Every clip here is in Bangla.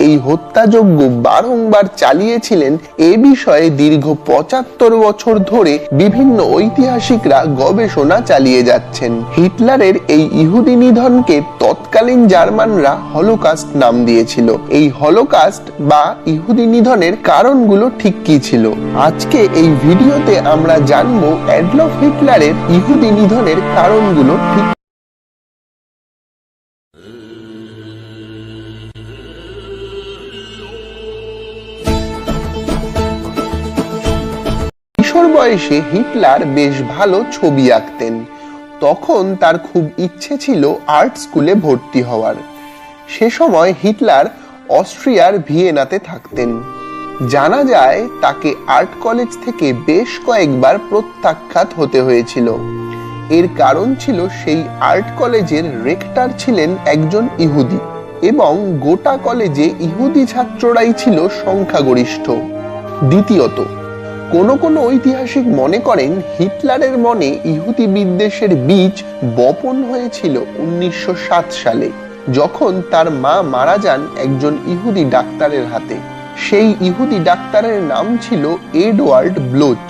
এই হত্যাযজ্ঞ বারংবার চালিয়েছিলেন এ বিষয়ে দীর্ঘ ৭৫ বছর ধরে বিভিন্ন ঐতিহাসিকরা গবেষণা চালিয়ে যাচ্ছেন। হিটলারের এই ইহুদি নিধনকে তৎকালীন জার্মানরা হলোকাস্ট নাম দিয়েছিল। এই হলোকাস্ট বা ইহুদি নিধনের কারণগুলো ঠিক কি ছিল, আজকে এই ভিডিওতে আমরা জানবো অ্যাডলফ হিটলারের ইহুদি নিধনের কারণগুলো ঠিক। কিশোর বয়সে হিটলার বেশ ভালো ছবি আঁকতেন। তখন তার খুব ইচ্ছে ছিল আর্ট স্কুলে ভর্তি হওয়ার। সে সময় হিটলার অস্ট্রিয়ার ভিয়েনাতে থাকতেন। জানা যায় তাকে আর্ট কলেজ থেকে বেশ কয়েকবার প্রত্যাখ্যাত হতে হয়েছিল। এর কারণ ছিল সেই আর্ট কলেজের রেক্টর ছিলেন একজন ইহুদি এবং গোটা কলেজে ইহুদি ছাত্ররাই ছিল সংখ্যাগরিষ্ঠ। দ্বিতীয়ত, কোন ঐতিহাসিক মনে করেন হিটলারের মনে ইহুদি বিদ্বেষের বীজ বপন হয়েছিল ১৯০৭ সালে, যখন তার মা মারা যান একজন ইহুদি ডাক্তারের হাতে। সেই ইহুদি ডাক্তারের নাম ছিল এডওয়ার্ড ব্লোচ,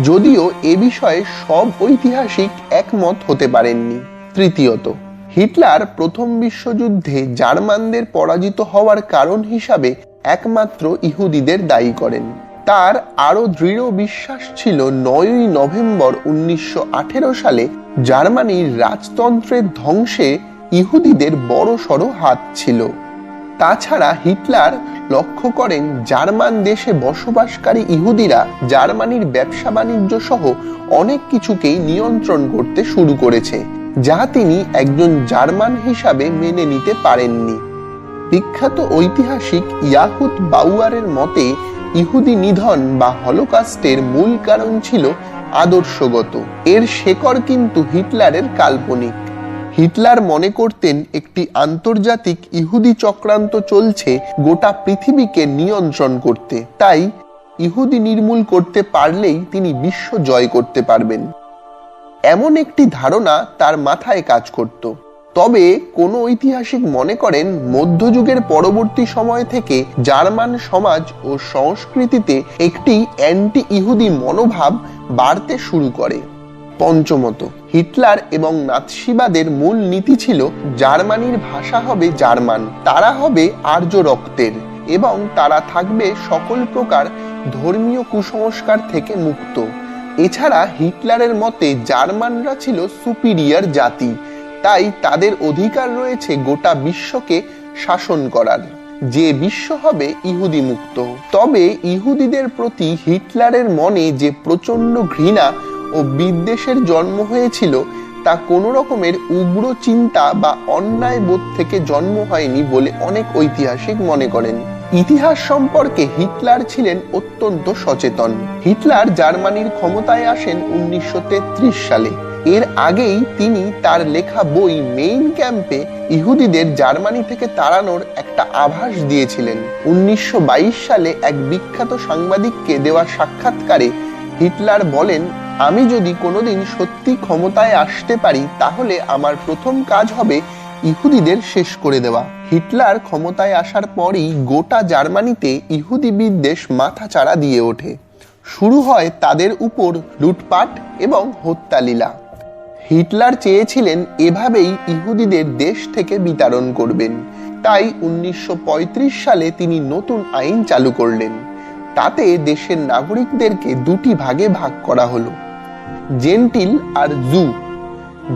যদিও এ বিষয়ে সব ঐতিহাসিক একমত হতে পারেননি। তৃতীয়ত, হিটলার প্রথম বিশ্বযুদ্ধে জার্মানদের পরাজিত হওয়ার কারণ হিসাবে একমাত্র ইহুদিদের দায়ী করেন। তার আরো দৃঢ় বিশ্বাস ছিল ৯ই নভেম্বর ১৯১৮ সালে জার্মানির রাজতন্ত্রের ধ্বংসে ইহুদিদের বড়সড় হাত ছিল। তাছাড়া হিটলার লক্ষ্য করেন জার্মান দেশে বসবাসকারী ইহুদিরা জার্মানির ব্যবসা বাণিজ্য সহ অনেক কিছুকেই নিয়ন্ত্রণ করতে শুরু করেছে, যা তিনি একজন জার্মান হিসাবে মেনে নিতে পারেননি। বিখ্যাত ঐতিহাসিক ইয়াহুদ বাউয়ারের মতে ইহুদি নিধন বা হলোকাস্টের মূল কারণ ছিল আদর্শগত। এর শেকড় কিন্তু হিটলারের কাল্পনিক। হিটলার মনে করতেন একটি আন্তর্জাতিক ইহুদি চক্রান্ত চলছে গোটা পৃথিবীকে নিয়ন্ত্রণ করতে, তাই ইহুদি নির্মূল করতে পারলেই তিনি বিশ্ব জয় করতে পারবেন। এমন একটি ধারণা তার মাথায় কাজ করত। তবে কোন ঐতিহাসিক মনে করেন মধ্যযুগের পরবর্তী সময় থেকে জার্মান সমাজ ও সংস্কৃতিতে একটি অ্যান্টি ইহুদি মনোভাব বাড়তে শুরু করে। পঞ্চমত, হিটলার এবং নাৎসিবাদের মূল নীতি ছিল জার্মানির ভাষা হবে জার্মান, তারা হবে আর্য রক্তের এবং তারা থাকবে সকল প্রকার ধর্মীয় কুসংস্কার থেকে মুক্ত। এছাড়া হিটলারের মতে জার্মানরা ছিল সুপিরিয়র জাতি, তাই তাদের অধিকার রয়েছে গোটা বিশ্বকে শাসন করার, যে বিশ্ব হবে ইহুদি মুক্ত। তবে ইহুদিদের প্রতি হিটলারের মনে যে প্রচন্ড ঘৃণা ও বিদ্বেষের জন্ম হয়েছিল তা কোনো রকমের উগ্র চিন্তা বা অন্যায় বোধ থেকে জন্ম হয়নি বলে অনেক ঐতিহাসিক মনে করেন। ইতিহাস সম্পর্কে হিটলার ছিলেন অত্যন্ত সচেতন। হিটলার জার্মানির ক্ষমতায় আসেন ১৯৩৩ সালে। এর আগেই তিনি তার লেখা বই মেইন ক্যাম্পে ইহুদিদের জার্মানি থেকে তাড়ানোর একটা আভাস দিয়েছিলেন। ১৯২২ সালে এক বিখ্যাত সাংবাদিককে দেওয়া সাক্ষাৎকারে হিটলার বলেন, আমি যদি কোনোদিন সত্যি ক্ষমতায় আসতে পারি তাহলে আমার প্রথম কাজ হবে ইহুদিদের শেষ করে দেওয়া। হিটলার ক্ষমতায় আসার পরই গোটা জার্মানিতে ইহুদি বিদ্বেষ মাথাচাড়া দিয়ে ওঠে। শুরু হয় তাদের উপর লুটপাট এবং হত্যালীলা। হিটলার চেয়েছিলেন এভাবেই ইহুদিদের দেশ থেকে বিতাড়ন করবেন। তাই ১৯৩৫ সালে তিনি নতুন আইন চালু করলেন। তাতে দেশের নাগরিকদেরকে দুটি ভাগে ভাগ করা হলো, জেন্টিল আর জু।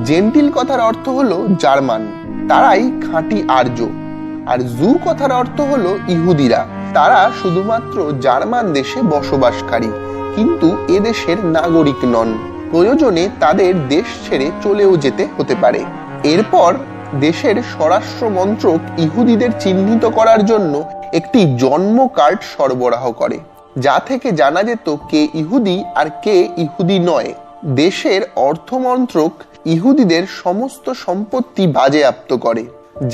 জেন্টিল কথার অর্থ হলো জার্মান, তারাই খাঁটি আর্য, আর জু কথার অর্থ হলো ইহুদিরা, তারা শুধুমাত্র জার্মান দেশে বসবাসকারী কিন্তু এদেশের নাগরিক নন, প্রয়োজনে তাদের দেশ ছেড়ে চলেও যেতে হতে পারে। এরপর দেশের স্বরাষ্ট্র মন্ত্রক ইহুদিদের চিহ্নিত করার জন্য একটি জন্ম কার্ড সরবরাহ করে, যা থেকে জানা যেত কে ইহুদি আর কে ইহুদি নয়। দেশের অর্থমন্ত্রক ইহুদিদের সমস্ত সম্পত্তি বাজেয়াপ্ত করে।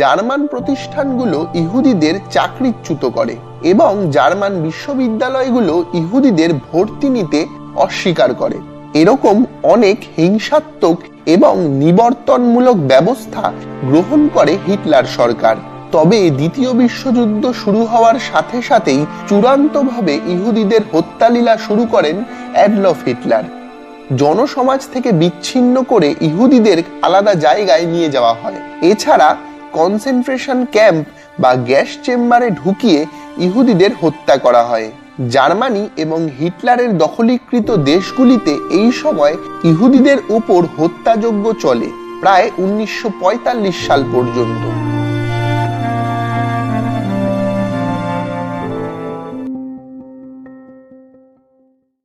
জার্মান প্রতিষ্ঠানগুলো ইহুদিদের চাকরিচ্যুত করে এবং জার্মান বিশ্ববিদ্যালয়গুলো ইহুদিদের ভর্তি নিতে অস্বীকার করে। এরকম অনেক হিংসাত্মক এবং নিবর্তনমূলক ব্যবস্থা গ্রহণ করে হিটলার সরকার। তবে দ্বিতীয় বিশ্বযুদ্ধ শুরু হওয়ার সাথে সাথেই চূড়ান্তভাবে ইহুদিদের হত্যালীলা শুরু করেন অ্যাডলফ হিটলার। জনসমাজ থেকে বিচ্ছিন্ন করে ইহুদিদের আলাদা জায়গায় নিয়ে যাওয়া হয়। এছাড়া কনসেন্ট্রেশন ক্যাম্প বা গ্যাস চেম্বারে ঢুকিয়ে ইহুদিদের হত্যা করা হয়। জার্মানি এবং হিটলারের দখলীকৃত দেশগুলিতে এই সময় ইহুদিদের উপর হত্যাযজ্ঞ চলে প্রায় 1945 সাল পর্যন্ত।